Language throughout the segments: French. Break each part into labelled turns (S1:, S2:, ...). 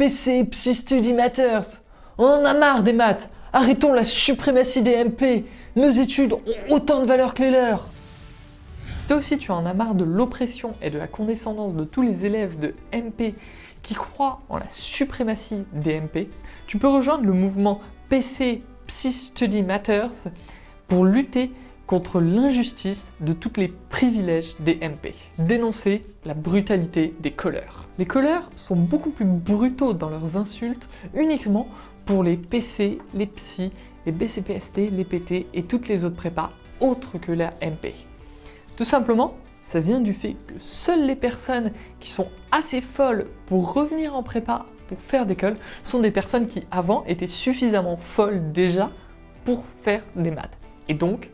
S1: PC, Psy Study Matters. On en a marre des maths. Arrêtons la suprématie des MP. Nos études ont autant de valeur que les leurs. Si toi aussi tu en as marre de l'oppression et de la condescendance de tous les élèves de MP qui croient en la suprématie des MP, tu peux rejoindre le mouvement PC Psy Study Matters pour lutter contre l'injustice de tous les privilèges des MP. Dénoncer la brutalité des colleurs. Les colleurs sont beaucoup plus brutaux dans leurs insultes uniquement pour les PC, les psy, les BCPST, les PT et toutes les autres prépas autres que la MP. Tout simplement, ça vient du fait que seules les personnes qui sont assez folles pour revenir en prépa pour faire d'école sont des personnes qui avant étaient suffisamment folles déjà pour faire des maths et donc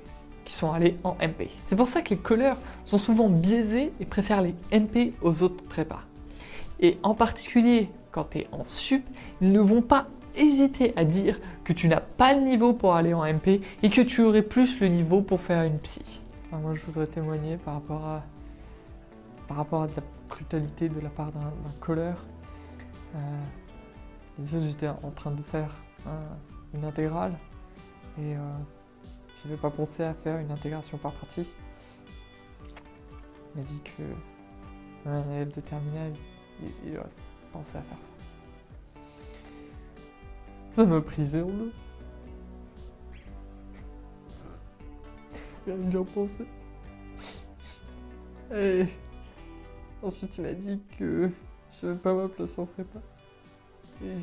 S1: qui sont allées en MP. C'est pour ça que les colleurs sont souvent biaisés et préfèrent les MP aux autres prépas. Et en particulier quand tu es en sup, ils ne vont pas hésiter à dire que tu n'as pas le niveau pour aller en MP et que tu aurais plus le niveau pour faire une psy. Enfin, moi je voudrais témoigner par rapport à de la brutalité de la part d'un colleur. C'est-à-dire que j'étais en train de faire une intégrale et je n'avais pas pensé à faire une intégration par partie. Il m'a dit que un élève de terminale, il aurait pensé à faire ça. Ça m'a brisé en deux. J'ai bien pensé. Et ensuite il m'a dit que je n'avais pas ma place en prépa. Et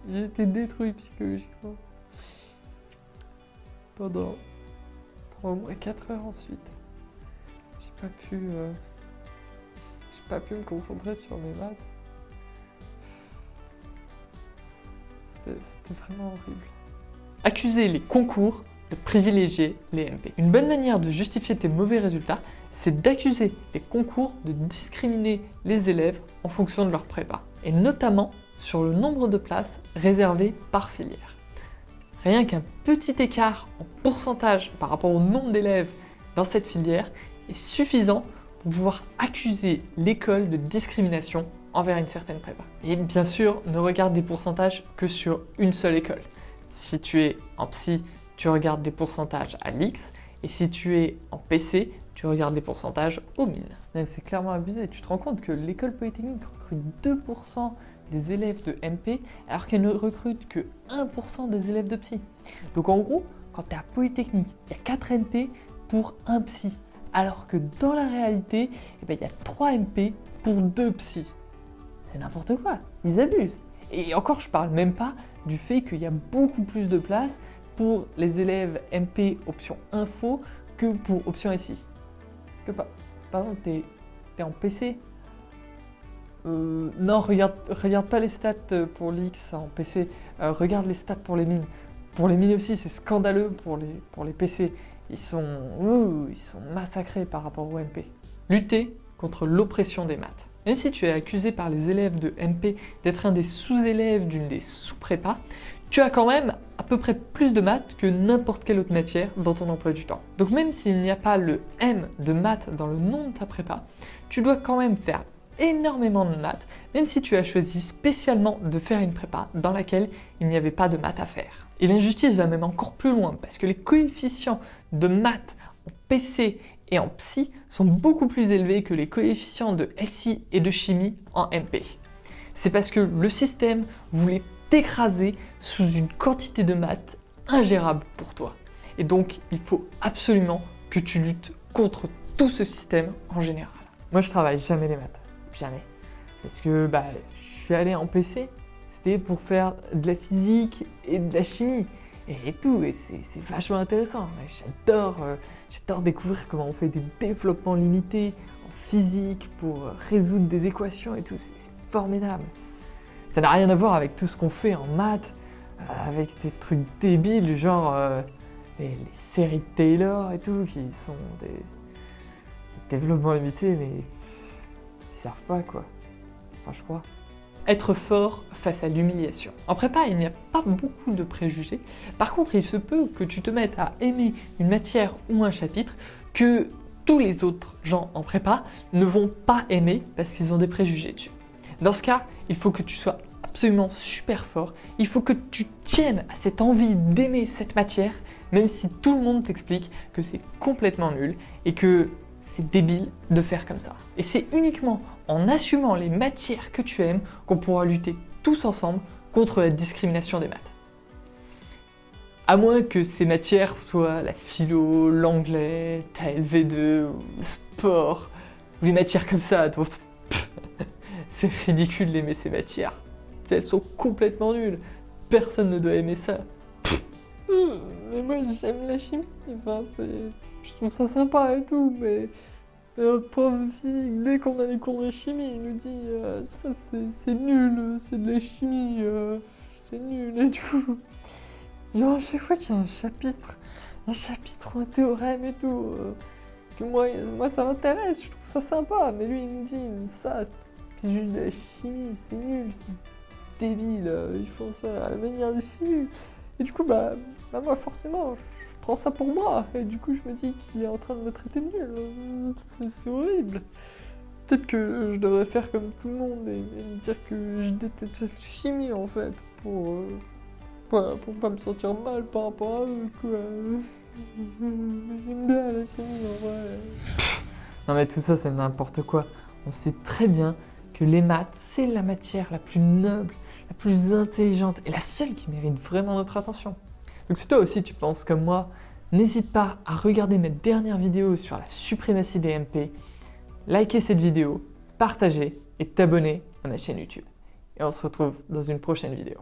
S1: j'ai été détruit psychologiquement. Pendant au moins 4 heures ensuite. J'ai pas pu me concentrer sur mes maths. C'était vraiment horrible. Accuser les concours de privilégier les MP. Une bonne manière de justifier tes mauvais résultats, c'est d'accuser les concours de discriminer les élèves en fonction de leur prépa, et notamment sur le nombre de places réservées par filière. Rien qu'un petit écart en pourcentage par rapport au nombre d'élèves dans cette filière est suffisant pour pouvoir accuser l'école de discrimination envers une certaine prépa. Et bien sûr, ne regarde des pourcentages que sur une seule école. Si tu es en psy, tu regardes des pourcentages à l'X, et si tu es en PC, tu regardes des pourcentages aux mines. C'est clairement abusé. Tu te rends compte que l'école polytechnique recrute 2% des élèves de MP, alors qu'elle ne recrute que 1% des élèves de psy. Donc en gros, quand tu es à Polytechnique, il y a 4 MP pour 1 psy, alors que dans la réalité, il y a 3 MP pour 2 psy. C'est n'importe quoi, ils abusent. Et encore, je parle même pas du fait qu'il y a beaucoup plus de place pour les élèves MP option info que pour option SI. Par exemple, t'es en PC. Non, regarde pas les stats pour l'X en PC, regarde les stats pour les mines. Pour les mines aussi, c'est scandaleux pour les PC. Ils sont massacrés par rapport aux MP. Lutter contre l'oppression des maths. Même si tu es accusé par les élèves de MP d'être un des sous-élèves d'une des sous-prépas, tu as quand même à peu près plus de maths que n'importe quelle autre matière dans ton emploi du temps. Donc même s'il n'y a pas le M de maths dans le nom de ta prépa, tu dois quand même faire énormément de maths, même si tu as choisi spécialement de faire une prépa dans laquelle il n'y avait pas de maths à faire. Et l'injustice va même encore plus loin, parce que les coefficients de maths en PC et en psy sont beaucoup plus élevés que les coefficients de SI et de chimie en MP. C'est parce que le système voulait t'écraser sous une quantité de maths ingérable pour toi. Et donc, il faut absolument que tu luttes contre tout ce système en général. Moi, je travaille jamais les maths. Jamais. Parce que je suis allé en PC, c'était pour faire de la physique et de la chimie. Et tout, et c'est vachement intéressant. J'adore découvrir comment on fait des développements limités en physique pour résoudre des équations et tout. C'est formidable. Ça n'a rien à voir avec tout ce qu'on fait en maths, avec ces trucs débiles, genre les séries de Taylor et tout, qui sont des développements limités, mais ils servent pas, quoi. Enfin, je crois. Être fort face à l'humiliation. En prépa, il n'y a pas beaucoup de préjugés. Par contre, il se peut que tu te mettes à aimer une matière ou un chapitre que tous les autres gens en prépa ne vont pas aimer parce qu'ils ont des préjugés dessus. Dans ce cas, il faut que tu sois absolument super fort. Il faut que tu tiennes à cette envie d'aimer cette matière, même si tout le monde t'explique que c'est complètement nul et que c'est débile de faire comme ça. Et c'est uniquement en assumant les matières que tu aimes qu'on pourra lutter tous ensemble contre la discrimination des maths. À moins que ces matières soient la philo, l'anglais, ta LV2, ou le sport, ou les matières comme ça. Donc, c'est ridicule d'aimer ces matières. Elles sont complètement nulles. Personne ne doit aimer ça. Mais moi j'aime la chimie, enfin, je trouve ça sympa et tout, mais notre prof de physique, dès qu'on a les cours de chimie, il nous dit ça c'est nul, c'est de la chimie, c'est nul et tout. Genre à chaque fois qu'il y a un chapitre ou un théorème et tout, que moi ça m'intéresse, je trouve ça sympa, mais lui il nous dit ça c'est juste de la chimie, c'est nul, c'est débile, ils font ça à la manière de chimie. Et du coup bah moi forcément je prends ça pour moi, et du coup je me dis qu'il est en train de me traiter de nul, c'est horrible. Peut-être que je devrais faire comme tout le monde et me dire que je déteste la chimie en fait, pour pas me sentir mal par rapport à eux, quoi. J'aime bien la chimie, en vrai. Non mais tout ça, c'est n'importe quoi. On sait très bien que les maths, c'est la matière la plus noble, la plus intelligente et la seule qui mérite vraiment notre attention. Donc si toi aussi tu penses comme moi, n'hésite pas à regarder mes dernières vidéos sur la suprématie des MP, liker cette vidéo, partager et t'abonner à ma chaîne YouTube. Et on se retrouve dans une prochaine vidéo.